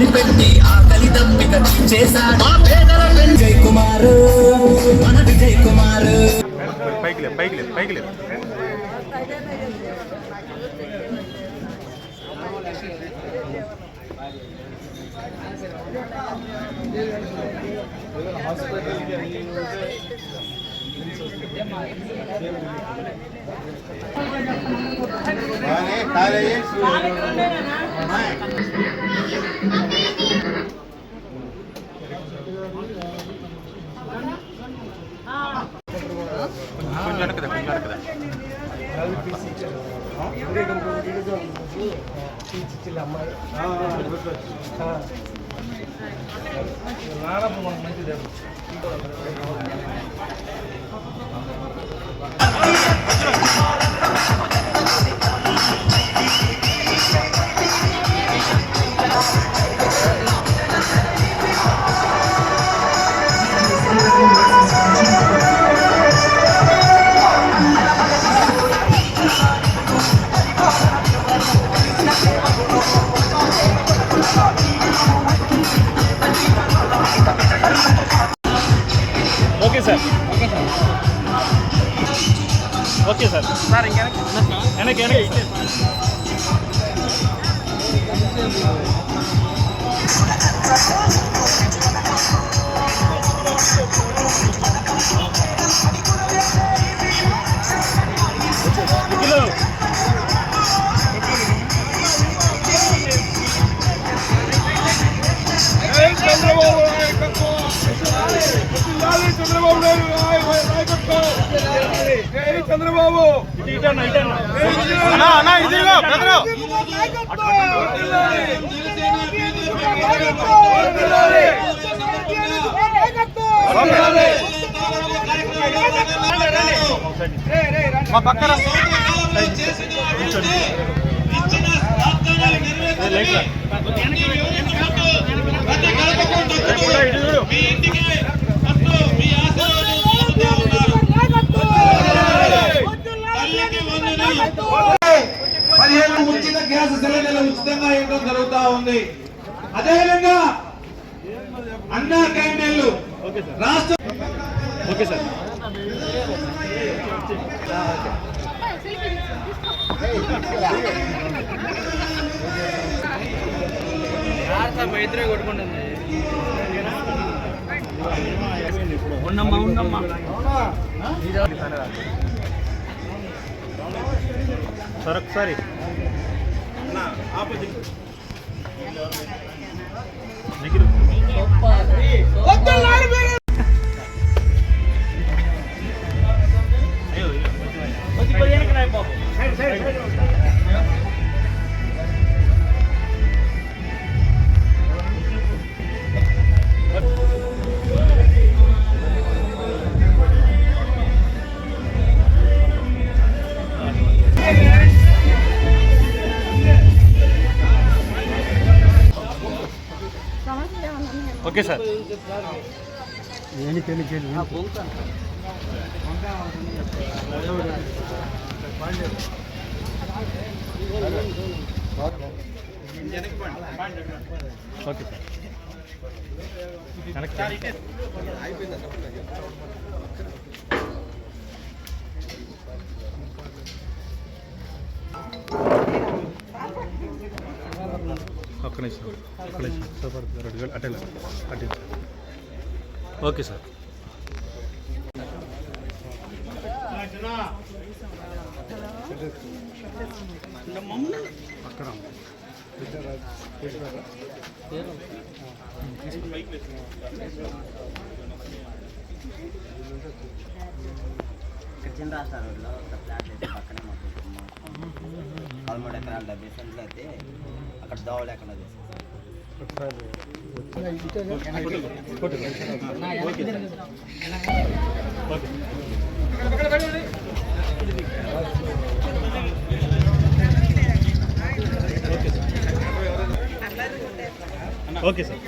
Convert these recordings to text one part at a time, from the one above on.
కనిపెట్టి ఆకలి దప్పిక చేశాడు మా పేదల విజయ్ కుమార్, మన విజయ్ కుమార్. పైకి లేదు, పైకి లేదు, పైకి లేదు. కొంచెం వెనకదా, కొంచెం వెనకదా. మంచిది. Okay sir, okay sir. Sir ఇంకా వెనక్కి వెనక్కి. చంద్రబాబు మా పక్కన ఉచిత గ్యాస్ సిలిండర్లు ఉచితంగా ఇవ్వడం జరుగుతూ ఉంది. అదేవిధంగా అన్నా క్యాంటీన్లు రాష్ట్ర. Okay sir. కొట్టుకుంటుంది. ఉన్నమ్మా ఉన్నమ్మా సార్ ఒకసారి ఓకే సార్. Okay sir. ఒక్క నిమిషం, ఒక్క నిమిషం. సూపర్ అటెల్ అటెల్. Okay sir. అక్కడ చిన్న రాష్ట్ర రోడ్లో ఒక ఫ్లాట్ అయితే పక్కనే మాకు 13 ఎకరాల 70 సెంట్లు అయితే అక్కడ దోవ లేకుండా ఓకే సార్.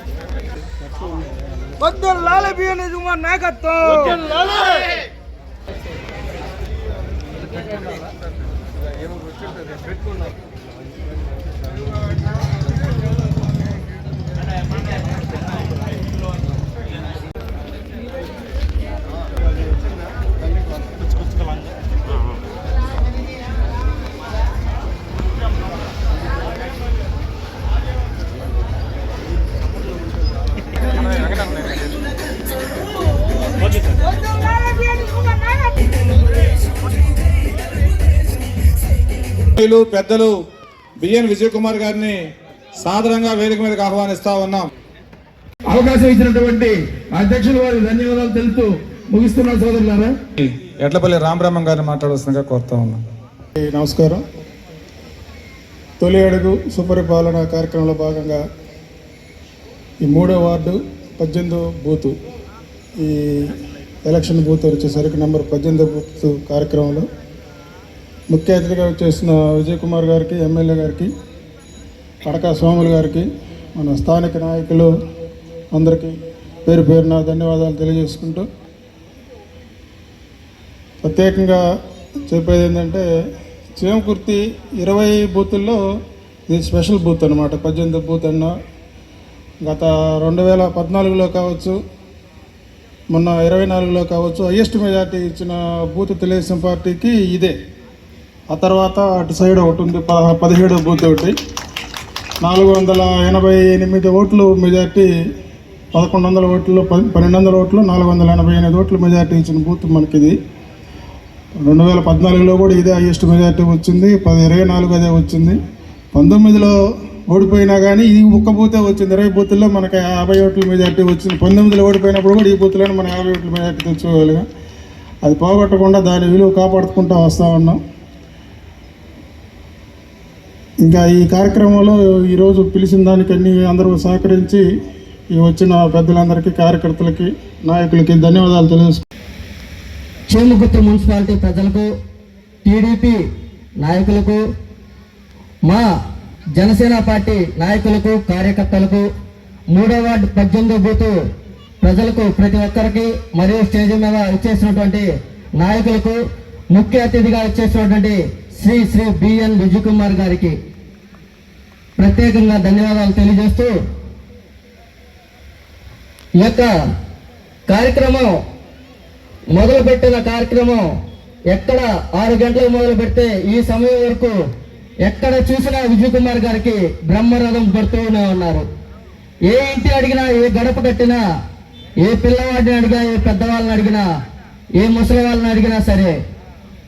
వద్దులాలి బియ్యం కుమార్ నాయకత్వం. Okay sir. పెద్దలు బిఎన్ విజయ్ కుమార్ గారిని సాదరంగా వేదిక మీదకి ఆహ్వానిస్తా ఉన్నాం. అవకాశం ఇచ్చినటువంటి అధ్యక్షుల వారికి ధన్యవాదాలు తెలుపుతూ ముగిస్తున్న సోదరులారా. ఎడ్లపల్లి రామబ్రహ్మం గారిని మాట్లాడాల్సిందిగా కోరుతా ఉన్నాం. నమస్కారం. తొలి అడుగు సుపరిపాలన కార్యక్రమంలో భాగంగా ఈ 3వ వార్డు 18వ బూతు, ఈ ఎలక్షన్ బూత్ వచ్చేసరికి నెంబర్ 18వ బూత్ కార్యక్రమంలో ముఖ్య అతిథిగా వచ్చేసిన విజయ్ కుమార్ గారికి, ఎమ్మెల్యే గారికి, పడకా స్వాములు గారికి, మన స్థానిక నాయకులు అందరికీ పేరు పేరున ధన్యవాదాలు తెలియజేసుకుంటూ, ప్రత్యేకంగా చెప్పేది ఏంటంటే చేమకుర్తి 20 బూతుల్లో ఇది స్పెషల్ బూత్ అనమాట. 18వ బూత్ అన్న గత 2014లో కావచ్చు, మొన్న 24లో కావచ్చు హైయెస్ట్ మెజార్టీ ఇచ్చిన బూత్ తెలుగుదేశం పార్టీకి ఇదే. ఆ తర్వాత అటు సైడ్ ఒకటి ఉంది 17వ బూత్ ఒకటి, 488 ఓట్లు మెజార్టీ, 1100 ఓట్లు 1200 ఓట్లు 488 ఓట్లు మెజార్టీ ఇచ్చిన బూత్ మనకిది. 2014లో కూడా ఇదే హైయెస్ట్ మెజార్టీ వచ్చింది, 24 అదే వచ్చింది. 19లో ఓడిపోయినా కానీ ఈ ఒక్క బూతే వచ్చింది. 20 బూతుల్లో మనకి 50 ఓట్ల మెజార్టీ వచ్చింది. 19లో ఓడిపోయినప్పుడు కూడా ఈ బూత్లోనే మనం 50 ఓట్ల మెజార్టీ తెచ్చుకోగలిగా. అది పోగొట్టకుండా దాని విలువ కాపాడుకుంటూ వస్తూ ఉన్నాం. ఇంకా ఈ కార్యక్రమంలో ఈరోజు పిలిచిన దానికి అందరూ సహకరించి ఈ వచ్చిన పెద్దలందరికీ, కార్యకర్తలకి, నాయకులకి ధన్యవాదాలు తెలియజేసుకుంటాం. చేమకుర్తి మున్సిపాలిటీ ప్రజలకు, టీడీపీ నాయకులకు, మా జనసేన పార్టీ నాయకులకు, కార్యకర్తలకు, 3వ వార్డు 18వ బూత్ ప్రజలకు, ప్రతి ఒక్కరికి, మరియు స్టేజ్ మీద ఇచ్చేసినటువంటి నాయకులకు, ముఖ్య అతిథిగా ఇచ్చేసినటువంటి శ్రీ బిఎన్ విజయ్ కుమార్ గారికి ప్రత్యేకంగా ధన్యవాదాలు తెలియజేస్తూ, ఈ యొక్క కార్యక్రమం మొదలుపెట్టిన కార్యక్రమం ఎక్కడ 6 గంటలకు మొదలు పెడితే ఈ సమయం వరకు ఎక్కడ చూసినా విజయ్ కుమార్ గారికి బ్రహ్మరథం పడుతూనే ఉన్నారు. ఏ ఇంటి అడిగినా, ఏ గడప కట్టినా, ఏ పిల్లవాడిని అడిగినా, ఏ పెద్దవాళ్ళని అడిగినా, ఏ ముసలి వాళ్ళని అడిగినా సరే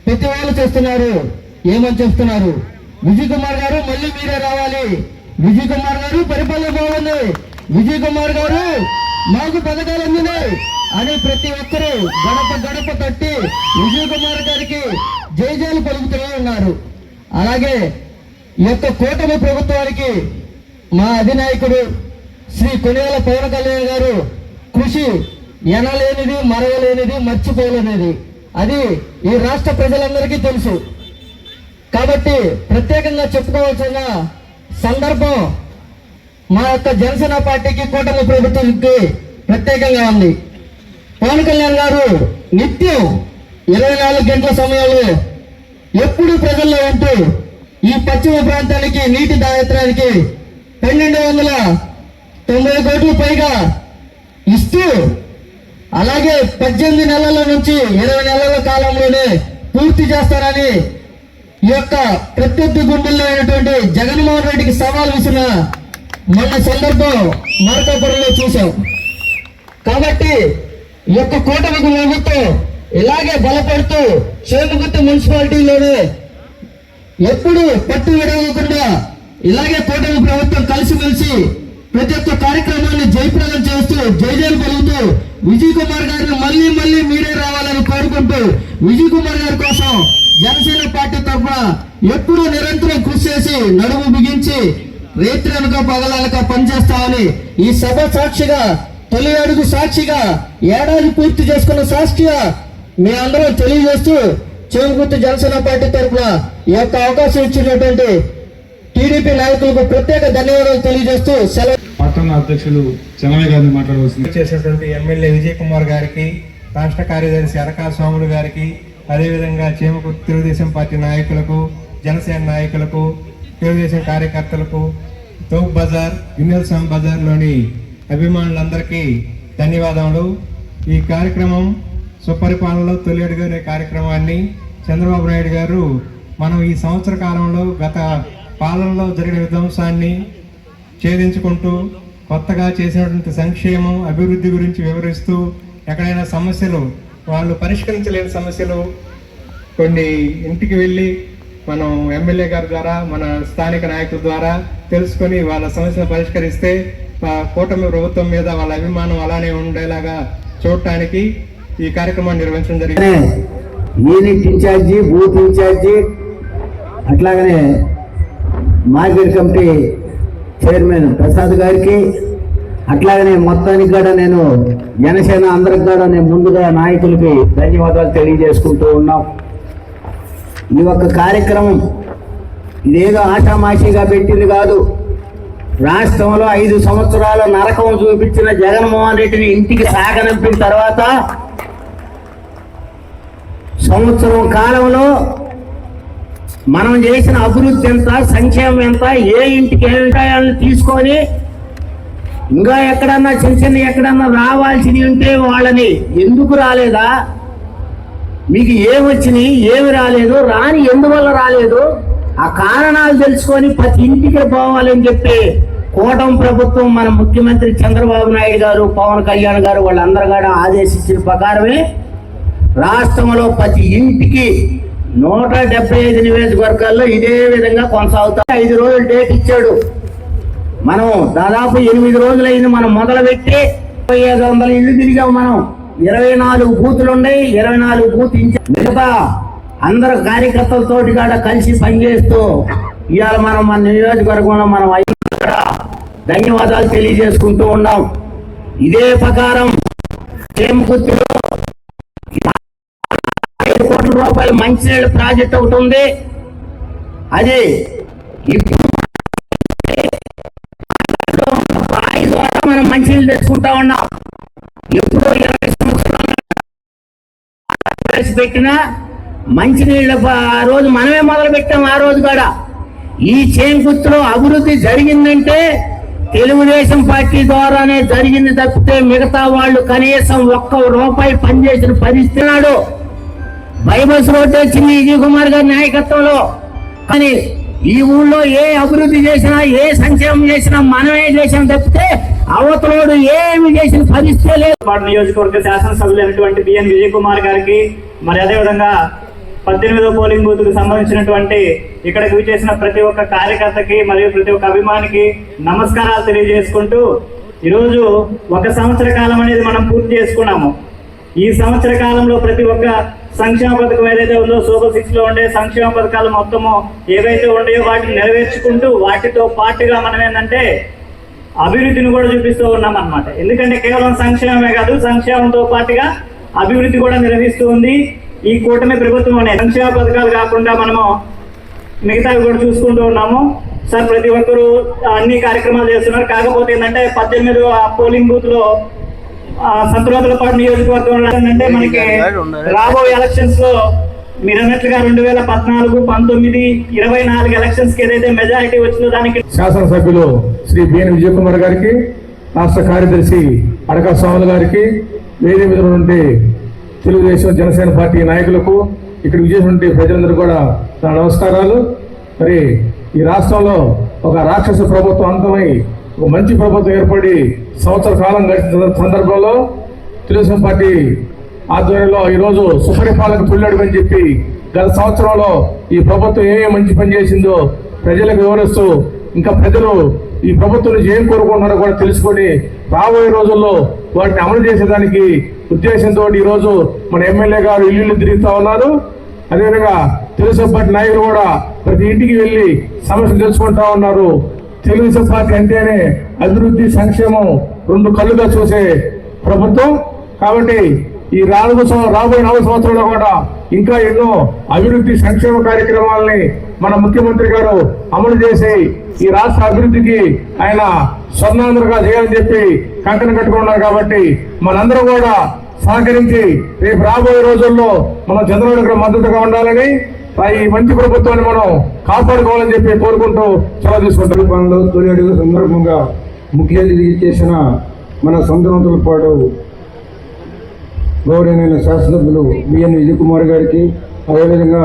ప్రతి వాళ్ళు చేస్తున్నారు. ఏమని చెప్తున్నారు? విజయ్ కుమార్ గారు మళ్ళీ మీరే రావాలి, విజయ్ కుమార్ గారు పరిపాలన బాగుంది, విజయ్ కుమార్ గారు మాకు పథకాలు అందినాయి అని ప్రతి ఒక్కరూ గడప గడప తట్టి విజయ్ కుమార్ గారికి జయజయలు పలుకుతూనే ఉన్నారు. అలాగే ఈ యొక్క కూటమి ప్రభుత్వానికి మా అధినాయకుడు శ్రీ కొనియాల పవన్ కళ్యాణ్ గారు కృషి ఎనలేనిది, మరవలేనిది, మర్చిపోలేనిది. అది ఈ రాష్ట్ర ప్రజలందరికీ తెలుసు. కాబట్టి ప్రత్యేకంగా చెప్పుకోవాల్సిన సందర్భం మా యొక్క జనసేన పార్టీకి, కూటమి ప్రభుత్వానికి ప్రత్యేకంగా ఉంది. పవన్ కళ్యాణ్ గారు నిత్యం 24 గంటల సమయంలో ఎప్పుడు ప్రజల్లో ఉంటూ ఈ పశ్చిమ ప్రాంతానికి నీటి దాయత్రానికి 1290 కోట్లు పైగా ఇస్తూ, అలాగే 18 నెలల నుంచి 20 నెలల కాలంలోనే పూర్తి చేస్తారని ఈ యొక్క ప్రత్యర్థి గుండెల్లో అయినటువంటి జగన్మోహన్ రెడ్డికి సవాల్ విసిన మొన్న సందర్భం మార్కాపురంలో చూశాం. కాబట్టి ఈ యొక్క కూటమి ప్రభుత్వం ఇలాగే బలపడుతూ చేమకుర్తి మున్సిపాలిటీలోనే ఎప్పుడు పట్టు విడవకుండా ఇలాగే కూటమి ప్రభుత్వం కలిసిమెలిసి ప్రతి ఒక్క కార్యక్రమాన్ని జయప్రదం చేస్తూ, జయజయలు పలుకుతూ, విజయ్ కుమార్ గారిని మళ్ళీ మళ్ళీ మీరే రావాలని కోరుకుంటూ, విజయ్ కుమార్ గారి కోసం జనసేన పార్టీ తరఫున ఎప్పుడూ నిరంతరం కృషి చేసి, నడుము బిగించి, రేత్రనక పగలనక పనిచేస్తామని ఈ సభ సాక్షిగా, తొలి అడుగు సాక్షిగా, ఏడాది పూర్తి చేసుకున్న సాక్షిగా మీ అందరూ తెలియజేస్తూ, చేమకుర్తి జనసేన పార్టీ తరఫున ఈ యొక్క అవకాశం ఇచ్చినటువంటి టీడీపీ నాయకులకు ప్రత్యేక ధన్యవాదాలు తెలియజేస్తూ సెలవు. పట్టణ అధ్యక్షులు చెన్నయ్య గారిని మాట్లాడవలసింది. చేసినటువంటి ఎమ్మెల్యే విజయ్ కుమార్ గారికి, రాష్ట్ర కార్యదర్శి అరకా స్వాములు గారికి, అదేవిధంగా చేమకుర్తి తెలుగుదేశం పార్టీ నాయకులకు, జనసేన నాయకులకు, తెలుగుదేశం కార్యకర్తలకు, తోప్ బజార్, యూనియల్ బజార్లోని అభిమానులందరికీ ధన్యవాదములు. ఈ కార్యక్రమం సుపరిపాలనలో తొలి అడుగు అనే కార్యక్రమాన్ని చంద్రబాబు నాయుడు గారు మనం ఈ సంవత్సర కాలంలో గత పాలనలో జరిగిన విధ్వంసాన్ని ఛేదించుకుంటూ కొత్తగా చేసినటువంటి సంక్షేమం అభివృద్ధి గురించి వివరిస్తూ ఎక్కడైనా సమస్యలు వాళ్ళు పరిష్కరించలేని సమస్యలు కొన్ని ఇంటికి వెళ్ళి మనం ఎమ్మెల్యే గారి ద్వారా మన స్థానిక నాయకుల ద్వారా తెలుసుకొని వాళ్ళ సమస్యలు పరిష్కరిస్తే కూటమి ప్రభుత్వం మీద వాళ్ళ అభిమానం అలానే ఉండేలాగా చూడటానికి ఈ కార్యక్రమాన్ని నిర్వహించడం జరిగింది. యూనిట్ ఇన్ఛార్జి, బూత్ ఇన్ఛార్జి, అట్లాగనే మార్కెట్ కమిటీ చైర్మన్ ప్రసాద్ గారికి, అట్లాగనే మొత్తానికి కూడా నేను జనసేన అందరికి కూడా నేను ముందుగా నాయకులకి ధన్యవాదాలు తెలియజేసుకుంటూ ఉన్నాం. ఈ ఒక్క కార్యక్రమం ఇదేదో ఆషామాషిగా పెట్టింది కాదు. రాష్ట్రంలో 5 సంవత్సరాల నరకం చూపించిన జగన్మోహన్ రెడ్డిని ఇంటికి సాగనంపిన తర్వాత సంవత్సరం కాలంలో మనం చేసిన అభివృద్ధి ఎంత, సంక్షేమం ఎంత, ఏ ఇంటికి ఏమిటాయని తీసుకొని ఇంకా ఎక్కడన్నా చిన్న ఎక్కడన్నా రావాల్సినవి ఉంటే వాళ్ళని ఎందుకు రాలేదా, మీకు ఏమొచ్చినాయి, ఏమి రాలేదు, రాని ఎందువల్ల రాలేదు, ఆ కారణాలు తెలుసుకొని ప్రతి ఇంటికి పోవాలని చెప్పి కూటమి ప్రభుత్వం మన ముఖ్యమంత్రి చంద్రబాబు నాయుడు గారు, పవన్ కళ్యాణ్ గారు వాళ్ళందరూ కూడా ఆదేశించిన ప్రకారమే రాష్ట్రంలో ప్రతి ఇంటికి 175 నియోజకవర్గాల్లో ఇదే విధంగా కొనసాగుతాం. 5 రోజులు డేట్ ఇచ్చాడు. మనం దాదాపు 8 రోజులైంది మనం మొదలుపెట్టి 500 ఇల్లు తిరిగాం. మనం 24 బూతులు ఉన్నాయి. 24 బూత్ మిగతా అందరు కార్యకర్తలతోటి కూడా కలిసి పనిచేస్తూ ఇవాళ మనం మన నియోజకవర్గంలో మనం ధన్యవాదాలు తెలియజేసుకుంటూ ఉన్నాం. ఇదే ప్రకారం చేమకుర్తిలో 5 కోట్ల రూపాయల మంచినీళ్ళ ప్రాజెక్ట్ ఒకటి ఉంది. అది ఇప్పుడు మనం మంచినీళ్ళు తెచ్చుకుంటా ఉన్నాం. ఎప్పుడో 20 సంవత్సరాలు పెట్టిన మంచినీళ్ళ ఆ రోజు మనమే మొదలు పెట్టాం. ఆ రోజు కూడా ఈ చేమకుర్తిలో అభివృద్ధి జరిగిందంటే తెలుగుదేశం పార్టీ ద్వారానే జరిగింది తప్పితే మిగతా వాళ్ళు కనీసం 1 రూపాయి పనిచేసిన పరిస్థితి నాడు బైబస్ రోడ్ వచ్చింది విజయ్ కుమార్ గారి నాయకత్వంలో. కానీ ఈ ఊళ్ళో ఏ అభివృద్ధి చేసినా, ఏ సంక్షేమం చేసినా మనమే చేసాం తప్పితే అవతలోడు ఏమి చేసిన పరిస్థితి లేదు. నియోజకవర్గ శాసనసభ్యులైనటువంటి బిఎన్ విజయ్ కుమార్ గారికి, మరి అదేవిధంగా 18వ పోలింగ్ బూత్ కు సంబంధించినటువంటి ఇక్కడికి విచ్చేసిన ప్రతి ఒక్క కార్యకర్తకి మరియు ప్రతి ఒక్క అభిమానికి నమస్కారాలు తెలియజేసుకుంటూ, ఈరోజు 1 సంవత్సర కాలం అనేది మనం పూర్తి చేసుకున్నాము. ఈ సంవత్సర కాలంలో ప్రతి ఒక్క సంక్షేమ పథకం ఏదైతే ఉందో సూపర్ 6 లో ఉండే సంక్షేమ పథకాలు మొత్తము ఏవైతే ఉండేవో వాటిని నెరవేర్చుకుంటూ వాటితో పాటుగా మనం ఏంటంటే అభివృద్ధిని కూడా చూపిస్తూ ఉన్నాం అన్నమాట. ఎందుకంటే కేవలం సంక్షేమమే కాదు, సంక్షేమంతో పాటుగా అభివృద్ధి కూడా నిర్వహిస్తూ ఉంది ఈ కూటమి ప్రభుత్వం. అనే సంక్షేమ పథకాలు కాకుండా మనము మిగతావి కూడా చూసుకుంటూ ఉన్నాము. సార్ ప్రతి ఒక్కరూ అన్ని కార్యక్రమాలు చేస్తున్నారు. కాకపోతే ఏంటంటే 18వ పోలింగ్ బూత్ లో సంతరోతులపాటు నియోజకవర్గంలో ఏంటంటే మనకి రాబోయే ఎలక్షన్స్ లో మీరు అన్నట్లుగా 2014, 19, 24 ఎలక్షన్స్ కి ఏదైతే మెజారిటీ వచ్చిందో దానికి శాసనసభ్యులు శ్రీ బిఎన్ విజయ్ కుమార్ గారికి, రాష్ట్ర కార్యదర్శి అడకా స్వాములు గారికి, వేదిక మీద నుండి తెలుగుదేశం జనసేన పార్టీ నాయకులకు, ఇక్కడ విజయనగరం ప్రజలందరూ కూడా నా నమస్కారాలు. మరి ఈ రాష్ట్రంలో ఒక రాక్షస ప్రభుత్వం అంతమై ఒక మంచి ప్రభుత్వం ఏర్పడి సంవత్సర కాలం గడిచిన సందర్భంలో తెలుగుదేశం పార్టీ ఆధ్వర్యంలో ఈరోజు సుపరిపాలన పుల్లడుగు అని చెప్పి గత సంవత్సరంలో ఈ ప్రభుత్వం ఏమేమి మంచి పని చేసిందో ప్రజలకు వివరిస్తూ ఇంకా ప్రజలు ఈ ప్రభుత్వం నుంచి ఏం కోరుకుంటున్నారో కూడా తెలుసుకొని రాబోయే రోజుల్లో వాటిని అమలు చేసేదానికి ఉద్దేశంతో ఈరోజు మన ఎమ్మెల్యే గారు ఇల్లు తిరుగుతూ ఉన్నారు. అదేవిధంగా తెలుగుదేశం పార్టీ నాయకులు కూడా ప్రతి ఇంటికి వెళ్ళి సమస్యలు తెలుసుకుంటా ఉన్నారు. తెలుగుదేశం పార్టీ అంటేనే అభివృద్ధి, సంక్షేమం 2 కళ్ళుగా చూసే ప్రభుత్వం. కాబట్టి ఈ రాబోయే 4 సంవత్సరాల్లో కూడా ఇంకా ఎన్నో అభివృద్ధి, సంక్షేమ కార్యక్రమాలని మన ముఖ్యమంత్రి గారు అమలు చేసి ఈ రాష్ట్ర అభివృద్ధికి ఆయన స్వర్ణాంధ్రగా చేయాలని చెప్పి కంకణం కట్టుకున్నారు. కాబట్టి మనందరం కూడా సహకరించి రేపు రాబోయే రోజుల్లో మనం చంద్రబాబు మద్దతుగా ఉండాలని, ఈ మంచి ప్రభుత్వాన్ని మనం కాపాడుకోవాలని చెప్పి కోరుకుంటూ సెలవు తీసుకుంటారు. తొలి అడుగు సందర్భంగా ముఖ్య అతిథి చేసిన మన సంతనోతులపాడు గౌరవనీయులైన శాసనసభ్యులు బిఎన్ విజయ్ కుమార్ గారికి, అదేవిధంగా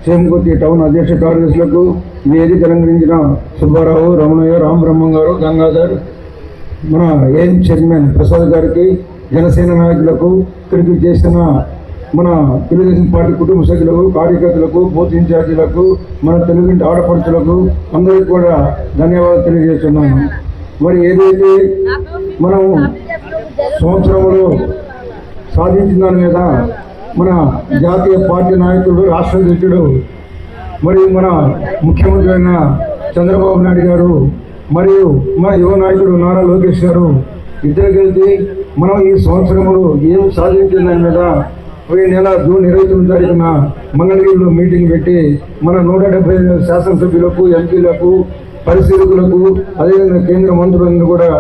చేమకుర్తి టౌన్ అధ్యక్ష కార్యదర్శులకు, వేదిక అలంకరించిన సుబ్బారావు, రమణయ్య, రామబ్రహ్మం గారు, గంగాధర్, మన ఏఎం చైర్మన్ ప్రసాద్ గారికి, జనసేన నాయకులకు, ఇక్కడికి చేసిన మన తెలుగుదేశం పార్టీ కుటుంబ సభ్యులకు, కార్యకర్తలకు, బూత్ ఇన్ఛార్జీలకు, మన తెలుగు ఆడపడుచులకు అందరికీ కూడా ధన్యవాదాలు తెలియజేస్తున్నాను. మరి ఏదైతే మనం సంవత్సరంలో సాధించిన దాని మీద మన జాతీయ పార్టీ నాయకుడు, రాష్ట్ర అధ్యక్షుడు మరియు మన ముఖ్యమంత్రి అయిన చంద్రబాబు నాయుడు గారు మరియు మన యువ నాయకుడు నారా లోకేష్ గారు ఇద్దరు కలిసి మనం ఈ సంవత్సరంలో ఏం సాధించిన దాని మీద పోయిన నెల జూన్ 29 తారీఖున మంగళగిరిలో మీటింగ్ పెట్టి మన 175 శాసనసభ్యులకు, ఎంపీలకు, పరిశీలకులకు, అదేవిధంగా కేంద్ర మంత్రులందరూ కూడా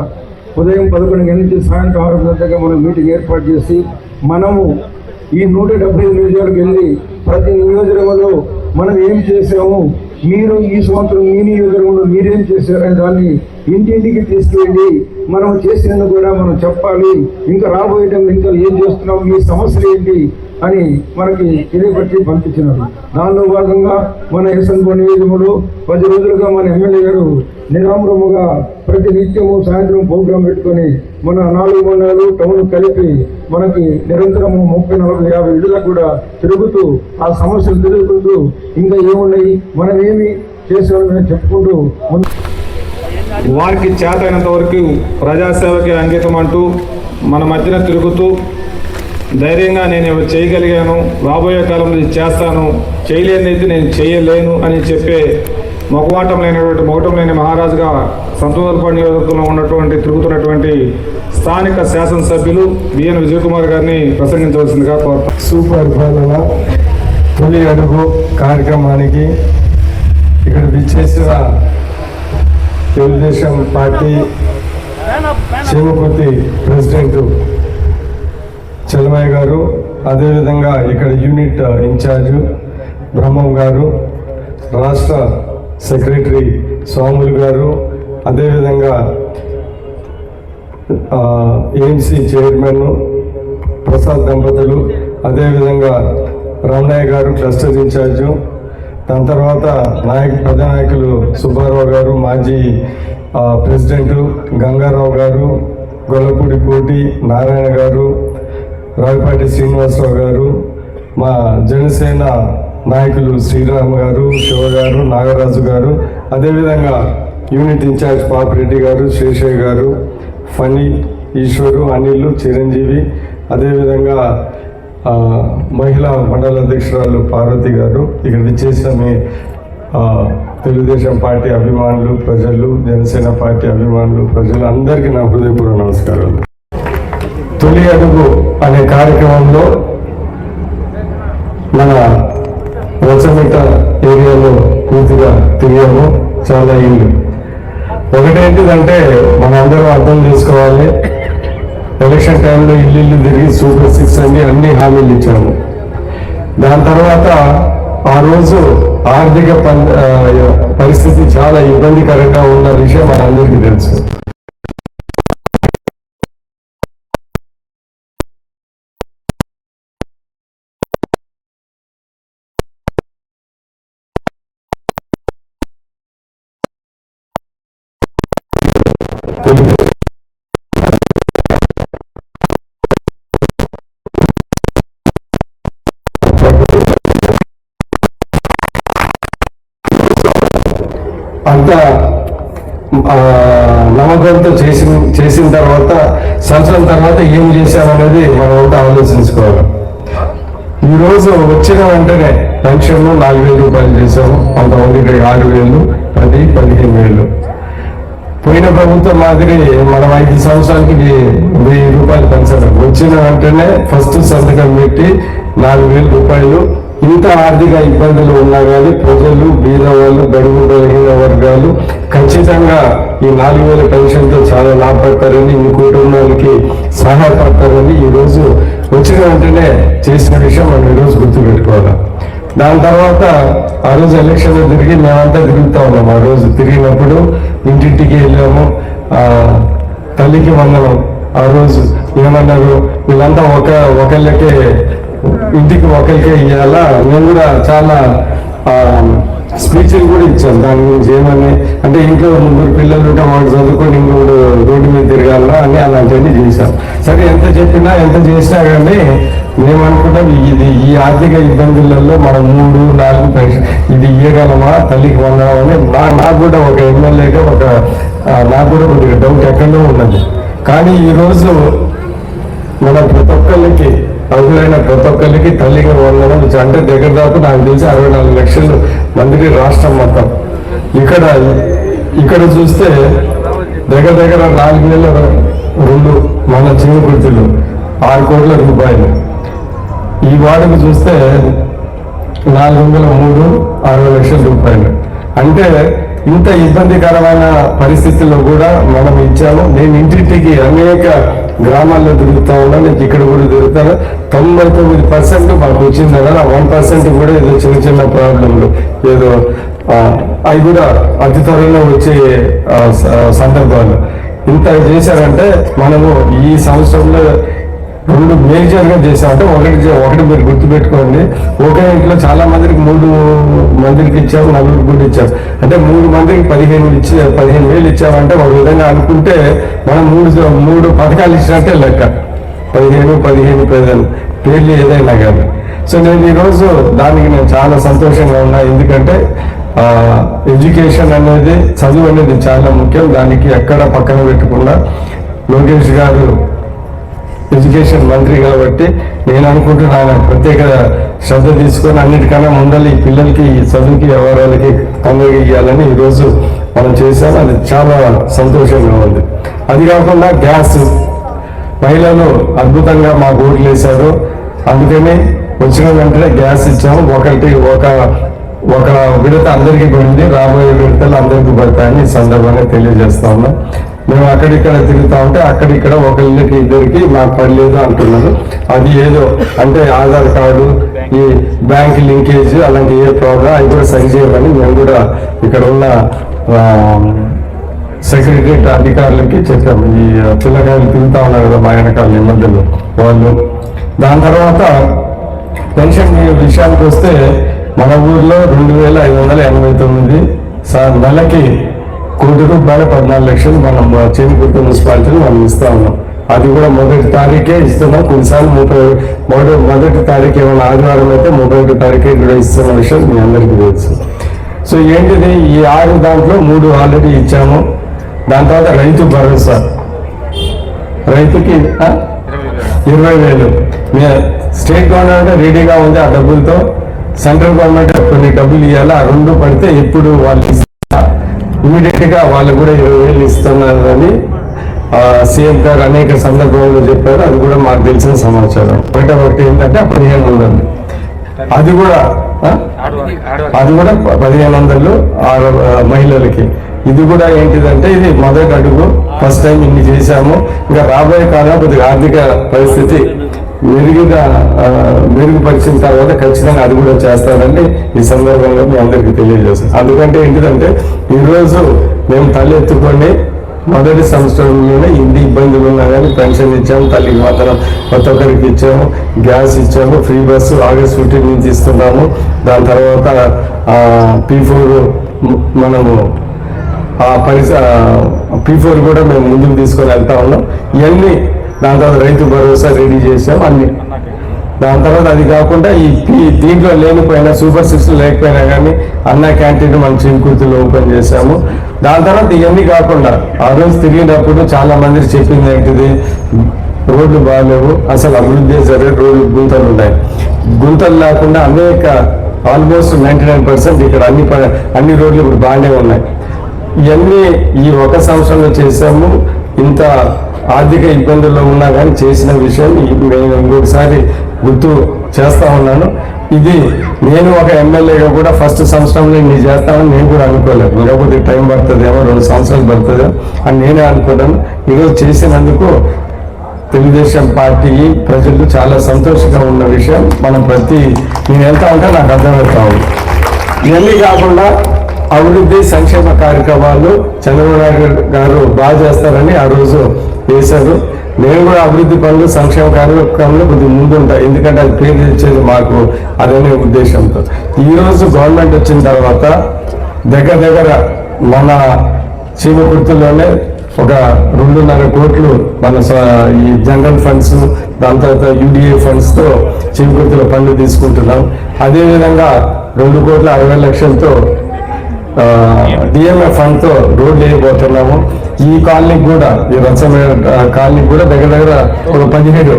ఉదయం 11 గంటల నుంచి సాయంత్రం 6 గంటల దాకా మనం మీటింగ్ ఏర్పాటు చేసి మనము ఈ 175 నియోజకవర్గాలకు వెళ్ళి ప్రతి నియోజకవర్గంలో మనం ఏం చేసాము, మీరు ఈ సంవత్సరం మీ నియోజకవర్గంలో మీరేం చేశారనే దాన్ని ఇంటింటికి తీసుకెళ్ళి మనం చేసినందుకు కూడా మనం చెప్పాలి. ఇంకా రాబోయే టైంలో ఇంకా ఏం చేస్తున్నాం, మీ సమస్యలు ఏంటి అని మనకి తెలియపరిచి పంపించినారు. దానిలో భాగంగా మన ఎస్ఎన్పో నియోజకవర్గంలో 10 రోజులుగా మన ఎమ్మెల్యే గారు నిరామరముగా ప్రతి నిత్యము సాయంత్రం ప్రోగ్రాం పెట్టుకొని మన 4 మండలాలు టౌన్ కలిపి మనకి నిరంతరము 30, 40, 50 ఇళ్ళకు కూడా తిరుగుతూ ఆ సమస్యలు తెలుసుకుంటూ ఇంకా ఏమున్నాయి, మనం ఏమి చేసామని చెప్పుకుంటూ వారికి చేతైనంత వరకు ప్రజాసేవకి అంకితం అంటూ మన మధ్యన తిరుగుతూ ధైర్యంగా నేను చేయగలిగాను, రాబోయే కాలంలో ఇది చేస్తాను, చేయలేనిది నేను చేయలేను అని చెప్పే మొగమాటం లేని మహారాజుగా సంతోషపడి నియోజకవర్గంలో ఉన్నటువంటి తిరుగుతున్నటువంటి స్థానిక శాసనసభ్యులు బిఎన్ విజయ్ కుమార్ గారిని ప్రసంగించవలసిందిగా కోరుతాను. సూపర్ పాలన తొలి అడుగు కార్యక్రమానికి ఇక్కడ విచ్చేసిన తెలుగుదేశం పార్టీ చేమకుర్తి ప్రెసిడెంట్ చలమయ్య గారు, అదేవిధంగా ఇక్కడ యూనిట్ ఇన్ఛార్జ్ బ్రహ్మం గారు, రాష్ట్ర సెక్రటరీ స్వాములు గారు, అదేవిధంగా ఏఎంసీ చైర్మన్ ప్రసాద్ దంపతులు, అదేవిధంగా రమణయ్య గారు క్లస్టర్ ఇన్ఛార్జు, దాని తర్వాత పెద్ద నాయకులు సుబ్బారావు గారు, మాజీ ప్రెసిడెంట్ గంగారావు గారు, గొల్లపూడి కోటి నారాయణ గారు, రావిపాటి శ్రీనివాసరావు గారు, మా జనసేన నాయకులు శ్రీరామ్ గారు, శివ గారు, నాగరాజు గారు, అదేవిధంగా యూనిట్ ఇన్ఛార్జ్ పాపిరెడ్డి గారు, శేషయ్య గారు, ఫణి, ఈశ్వరు, అనిల్, చిరంజీవి, అదేవిధంగా మహిళా మండల అధ్యక్షురాలు పార్వతి గారు, ఇక్కడ విచ్చేసిన మీ తెలుగుదేశం పార్టీ అభిమానులు, ప్రజలు, జనసేన పార్టీ అభిమానులు, ప్రజలు అందరికీ నా హృదయపూర్వక నమస్కారాలు. తొలి అడుగు అనే కార్యక్రమంలో మన రచమిట ఏరియాలో పూర్తిగా తిరిగాము. చాలా ఇల్లు ఒకటేంటిదంటే మనందరం అర్థం చేసుకోవాలి, ఎలక్షన్ టైంలో ఇల్లు తిరిగి సూపర్ 6 అని అన్ని హామీలు ఇచ్చాము. దాని తర్వాత ఆ రోజు ఆర్థిక పరిస్థితి చాలా ఇబ్బందికరంగా ఉన్న విషయం మనందరికీ తెలుసు. అంత నమ్మకంతో చేసిన తర్వాత సంవత్సరం తర్వాత ఏం చేశామనేది మనం అంతా ఆలోచించుకోవాలి. ఈరోజు వచ్చిన వెంటనే పెన్షన్లు 4,000 రూపాయలు చేశాము. కొంతమందికి 6,000, 10,000, 15,000. పోయిన ప్రభుత్వం మాదిరి మనం 5 సంవత్సరాలకి 1,000 రూపాయలు పెంచడం, వచ్చిన వెంటనే ఫస్ట్ సంతకం పెట్టి 4,000 రూపాయలు. ఇంత ఆర్థిక ఇబ్బందులు ఉన్నా కానీ ప్రజలు, బీద వాళ్ళు, బడుగు బలహీన వర్గాలు ఖచ్చితంగా ఈ 4,000 పెన్షన్తో చాలా లాభపడతారని, ఈ కుటుంబాలకి సహాయపడతారని ఈరోజు వచ్చిన వెంటనే చేసిన విషయం మనం ఈరోజు గుర్తుపెట్టుకోవాలి. దాని తర్వాత ఆ రోజు ఎలక్షన్లో తిరిగి మేమంతా తిరుగుతూ ఉన్నాం. ఆ రోజు తిరిగినప్పుడు ఇంటింటికి వెళ్ళాము. తల్లికి వందనం ఆ రోజు ఏమన్నారు, వీళ్ళంతా ఒకళ్ళకే ఇంటికి ఒకరికే ఇవ్వాలా. నేను కూడా చాలా స్పీచ్లు కూడా ఇచ్చాను దాని గురించి. ఏమని అంటే ఇంట్లో 3 పిల్లలు ఉంటే వాళ్ళు చదువుకొని ఇంకోటి రోడ్డు మీద తిరగాల అని అలాంటివన్నీ చేశాం. సరే ఎంత చెప్పినా ఎంత చేసినా కానీ మేమనుకుంటాం ఇది ఈ ఆర్థిక ఇబ్బందులలో మనం 3-4 పెన్షన్ ఇది ఇవ్వగలమా, తల్లికి వందమని నాకు కూడా ఒక ఎమ్మెల్యేగా నాకు కూడా కొద్దిగా డౌట్ ఎక్కడో ఉన్నది. కానీ ఈరోజు మన ప్రతి ఒక్కరికి అర్హులైన ప్రతి ఒక్కరికి తల్లిగా వందనం అంటే దగ్గర దాకా నాకు తెలిసి 64 లక్షలు మందికి రాష్ట్రం మొత్తం. ఇక్కడ చూస్తే దగ్గర 4,200 మన చిన్న గుర్తులు 6 కోట్ల రూపాయలు. ఈ వార్డుకు చూస్తే 403 60 లక్షల రూపాయలు. అంటే ఇంత ఇబ్బందికరమైన పరిస్థితుల్లో కూడా మనం ఇచ్చాము. నేను ఇంటింటికి అనేక గ్రామాల్లో తిరుగుతా ఉన్నాను, ఇక్కడ కూడా తిరుగుతాను. 99% మాకు వచ్చింది కదా, 1% కూడా ఏదో చిన్న ప్రాబ్లంలు ఏదో అవి కూడా అతి త్వరలో వచ్చే సందర్భాలు. ఇంత చేశారంటే మనము ఈ సంవత్సరంలో 2 మేజర్గా చేసామంటే ఒకటి మీరు గుర్తుపెట్టుకోండి. ఒకే ఇంట్లో చాలా మందికి 3 మందికి ఇచ్చాము, 4 కూడా ఇచ్చాము. అంటే 3 మందికి 15,000 ఇచ్చామంటే ఒక విధంగా అనుకుంటే మనం 3 పథకాలు ఇచ్చినట్టే లెక్క. 15 పేర్లు ఏదైనా కానీ. సో నేను ఈరోజు దానికి నేను చాలా సంతోషంగా ఉన్నా. ఎందుకంటే ఎడ్యుకేషన్ అనేది, చదువు అనేది చాలా ముఖ్యం. దానికి ఎక్కడ పక్కన పెట్టకుండా లోకేష్ గారు ఎడ్యుకేషన్ మంత్రి కాబట్టి నేను అనుకుంటున్నాను ప్రత్యేక శ్రద్ధ తీసుకొని అన్నిటికన్నా ముందర ఈ పిల్లలకి ఈ చదువుకి వ్యవహారాలకి తొందరగా ఇవ్వాలని ఈరోజు మనం చేశాము. అది చాలా సంతోషంగా ఉంది. అది కాకుండా గ్యాస్ మహిళలు అద్భుతంగా మాకు ఓట్లు వేశారు. అందుకని వచ్చిన వెంటనే గ్యాస్ ఇచ్చాము. ఒక విడత అందరికీ పడింది, రాబోయే విడతలు అందరికీ పడతాయని ఈ సందర్భంగా తెలియజేస్తా ఉన్నాం. మేము అక్కడిక్కడ తిరుగుతా ఉంటే అక్కడిక్కడ ఒకళ్ళకి 2కి మాకు పడలేదు అంటున్నారు. అది ఏదో అంటే ఆధార్ కార్డు, ఈ బ్యాంక్ లింకేజ్ అలాంటి ఏ ప్రాబ్లం అవి కూడా సరి చేయమని మేము కూడా ఇక్కడ ఉన్న సెక్రటరియట్ అధికారులకి చెప్పాము. ఈ పిల్లకాయలు తిరుగుతా ఉన్నారు కదా మా వెనకాల ఈ మధ్యలో వాళ్ళు. దాని తర్వాత పెన్షన్ విషయానికి వస్తే మన ఊర్లో 2,589 నెలకి ₹1,00,00,000 14 లక్షలు మనం చేనుగుర్తి మున్సిపాలిటీని మనం ఇస్తా ఉన్నాం. అది కూడా 1వ తారీఖే ఇస్తున్నాం. కొన్నిసార్లు మొదటి తారీఖు ఏమైనా ఆదివారం అయితే 31వ తారీఖే కూడా ఇస్తున్న విషయం మీ అందరికీ తెలుసు. సో ఏంటిది, ఈ 6 దాంట్లో 3 ఆల్రెడీ ఇచ్చాము. దాని తర్వాత రైతు భరోసా, రైతుకి 20,000 స్టేట్ గవర్నమెంట్ రెడీగా ఉంది. ఆ డబ్బులతో సెంట్రల్ గవర్నమెంట్ కొన్ని డబ్బులు ఇవ్వాలి. ఆ 2 పడితే ఎప్పుడు వాళ్ళు ఇమీడియట్ గా వాళ్ళు కూడా 20,000 ఇస్తున్నారని సీఎం గారు అనేక సందర్భాల్లో చెప్పారు. అది కూడా మాకు తెలిసిన సమాచారం. ఒకటి ఏంటంటే 1,500 అది కూడా 1,500 మహిళలకి. ఇది కూడా ఏంటిదంటే ఇది మొదటి అడుగు. ఫస్ట్ టైం ఇన్ని చేశాము. ఇంకా రాబోయే కాలంలో కొద్దిగా ఆర్థిక పరిస్థితి మెరుగుపరిచిన తర్వాత ఖచ్చితంగా అది కూడా చేస్తారని ఈ సందర్భంగా మీ అందరికీ తెలియజేస్తాం. అందుకంటే ఏంటిదంటే ఈరోజు మేము తలెత్తుకొని మొదటి సంవత్సరంలోనే ఇన్ని ఇబ్బందులు ఉన్నా కానీ పెన్షన్ ఇచ్చాము, తల్లికి మాత్రం ప్రతి ఒక్కరికి ఇచ్చాము, గ్యాస్ ఇచ్చాము, ఫ్రీ బస్సు ఆగస్ట్ 15 నుంచి ఇస్తున్నాము. దాని తర్వాత P4 మనము P4 కూడా మేము ముందుకు తీసుకొని వెళ్తా ఉన్నాం. ఇవన్నీ దాని తర్వాత రైతు భరోసా రెడీ చేసాం అన్ని. దాని తర్వాత అది కాకుండా దీంట్లో లేనిపోయినా సూపర్ 6 లేకపోయినా కానీ అన్న క్యాంటీన్ మన చిరుకుర్తిలో ఓపెన్ చేశాము. దాని తర్వాత ఇవన్నీ కాకుండా ఆ రోజు తిరిగినప్పుడు చాలా మంది చెప్పింది ఏంటిది, రోడ్లు బాగాలేవు, అసలు అభివృద్ధి సరే, రోడ్లు గుంతలు ఉన్నాయి. గుంతలు లేకుండా అనేక ఆల్మోస్ట్ 99% ఇక్కడ అన్ని రోడ్లు ఇప్పుడు బాగానే ఉన్నాయి. ఇవన్నీ ఈ 1 సంవత్సరంలో చేశాము. ఇంత ఆర్థిక ఇబ్బందుల్లో ఉన్నా కానీ చేసిన విషయం నేను ఇంకొకసారి గుర్తు చేస్తా ఉన్నాను. ఇది నేను ఒక ఎమ్మెల్యేగా కూడా ఫస్ట్ సంవత్సరంలో ఇన్ని చేస్తామని నేను కూడా అనుకోలేదు. లేకపోతే టైం పడుతుందేమో, 2 సంవత్సరాలు పడుతుందేమో అని నేనే అనుకున్నాను. ఈరోజు చేసినందుకు తెలుగుదేశం పార్టీ ప్రజలు చాలా సంతోషంగా ఉన్న విషయం. నేను వెళ్తా ఉంటే నాకు అర్థమవుతా ఉంది. ఇవన్నీ కాకుండా అభివృద్ధి సంక్షేమ కార్యక్రమాలు చంద్రబాబు నాయుడు గారు బాగా చేస్తారని ఆ రోజు వేశారు. నేను కూడా అభివృద్ధి పనులు సంక్షేమ కార్యక్రమంలో కొద్దిగా ముందుంటాయి, ఎందుకంటే అది పేరు తెచ్చేది మాకు అదనే ఉద్దేశంతో. ఈరోజు గవర్నమెంట్ వచ్చిన తర్వాత దగ్గర మన చీమకుర్తిలోనే ఒక 2.5 కోట్లు మన ఈ జనరల్ ఫండ్స్, దాని తర్వాత UDA ఫండ్స్తో చీమకుర్తిలో పనులు తీసుకుంటున్నాం. అదేవిధంగా 2,60,00,000తో DMF ఫండ్తో రోడ్లు వేయబోతున్నాము. ఈ కాలనీకి కూడా, ఈ రచ్చమైన కాలనీకి కూడా దగ్గర ఒక 17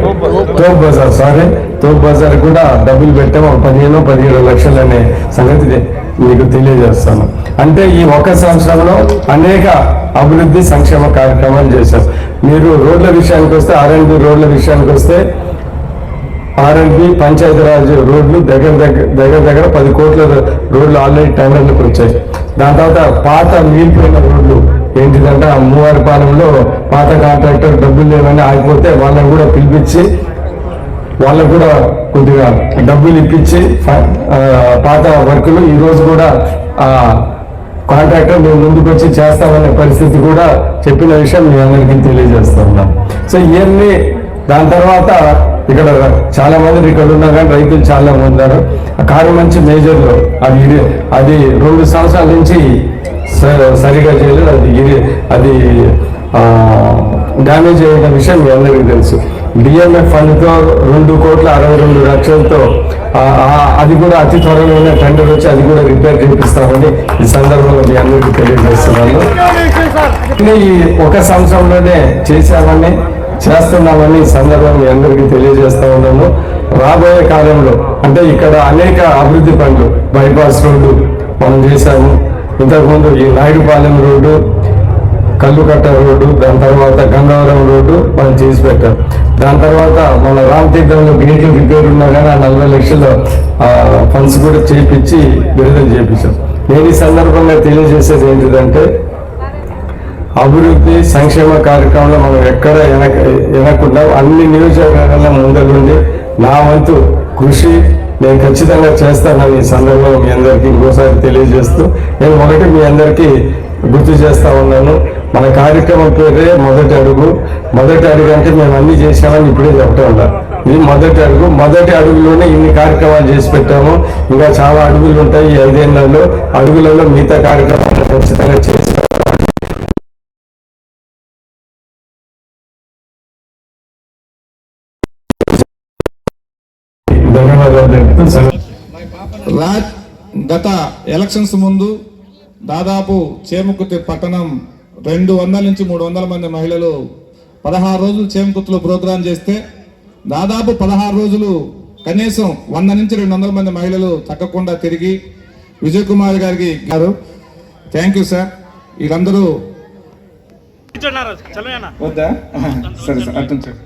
తోప్ బజార్ కూడా డబ్బులు పెట్టాము. 15-17 లక్షలు అనే సంగతి మీకు తెలియజేస్తాను. అంటే ఈ ఒక్క సంవత్సరంలో అనేక అభివృద్ధి సంక్షేమ కార్యక్రమాలు చేశాం. మీరు రోడ్ల విషయానికి వస్తే, R&B రోడ్ల విషయానికి వస్తే, R&B పంచాయతీరాజ్ రోడ్లు దగ్గర 10 కోట్ల రోడ్లు ఆల్రెడీ టెండర్లకు వచ్చాయి. దాని తర్వాత పాత మిగిలిపోయిన రోడ్లు ఏంటిదంటే, ఆ మూవారిపాలెంలో పాత కాంట్రాక్టర్ డబ్బులు లేవని ఆగిపోతే వాళ్ళని కూడా పిలిపించి వాళ్ళకు కూడా కొద్దిగా డబ్బులు ఇప్పించి పాత వర్కులు ఈరోజు కూడా కాంట్రాక్టర్ మేము ముందుకు వచ్చి చేస్తామనే పరిస్థితి కూడా చెప్పిన విషయం మీ అందరికీ తెలియజేస్తా ఉన్నాం. సో ఇవన్నీ దాని తర్వాత ఇక్కడ చాలా మంది ఇక్కడ ఉన్నా కానీ రైతులు చాలా మంది ఉన్నారు. కారుమంచి మేజర్లో అది 2 సంవత్సరాల నుంచి సరిగా చేయలేదు. అది డ్యామేజ్ అయిన విషయం మీ అందరికీ తెలుసు. DMF ఫండ్తో 2,62,00,000తో అది కూడా అతి త్వరలోనే టెండర్ వచ్చి అది కూడా రిపేర్ చేపిస్తామని ఈ సందర్భంలో మీ అందరికీ తెలియజేస్తున్నాను. ఈ ఒక సంవత్సరంలోనే చేస్తున్నామని ఈ సందర్భం మీ అందరికీ తెలియజేస్తా ఉన్నాను. రాబోయే కాలంలో అంటే ఇక్కడ అనేక అభివృద్ధి పనులు, బైపాస్ రోడ్డు మనం చేశాము. ఇంతకుముందు ఈ నాయుడుపాలెం రోడ్డు, కల్లుకట్ట రోడ్డు, దాని తర్వాత గంగవరం రోడ్డు మనం చేసి పెట్టాం. దాని తర్వాత మన రామతీర్థంలో గేట్లు రిపేర్ ఉన్నా కానీ ఆ 40 లక్షల ఫండ్స్ కూడా చేపించి విడుదల చేపించాం. నేను ఈ సందర్భంగా తెలియజేసేది ఏంటిదంటే, అభివృద్ధి సంక్షేమ కార్యక్రమంలో మనం ఎక్కడ వెనకుండా అన్ని నియోజకవర్గాల ముందరుండి నా వంతు కృషి నేను ఖచ్చితంగా చేస్తానని ఈ సందర్భంలో మీ అందరికీ ఇంకోసారి తెలియజేస్తూ, నేను మీ అందరికీ గుర్తు చేస్తా ఉన్నాను. మన కార్యక్రమం పేరే మొదటి అడుగు. మొదటి అడుగు అంటే మేము అన్ని చేసామని ఇప్పుడే చెప్తా ఉన్నాం. ఇది మొదటి అడుగు. మొదటి అడుగులోనే ఇన్ని కార్యక్రమాలు చేసి పెట్టాము. ఇంకా చాలా అడుగులు ఉంటాయి. ఈ 5 ఏళ్లలో అడుగులలో మిగతా కార్యక్రమాలు ఖచ్చితంగా చేసి గత ఎలక్షన్స్ ముందు దాదాపు చేమకుర్తి పట్టణం 200 నుంచి 300 మంది మహిళలు 16 రోజులు చేమకుర్తిలో ప్రోగ్రాం చేస్తే దాదాపు 16 రోజులు కనీసం 100 నుంచి 200 మంది మహిళలు తగ్గకుండా తిరిగి విజయ్ కుమార్ గారికి థ్యాంక్ యూ సార్. వీళ్ళందరూ వద్దా సరే సార్ అర్థం సార్.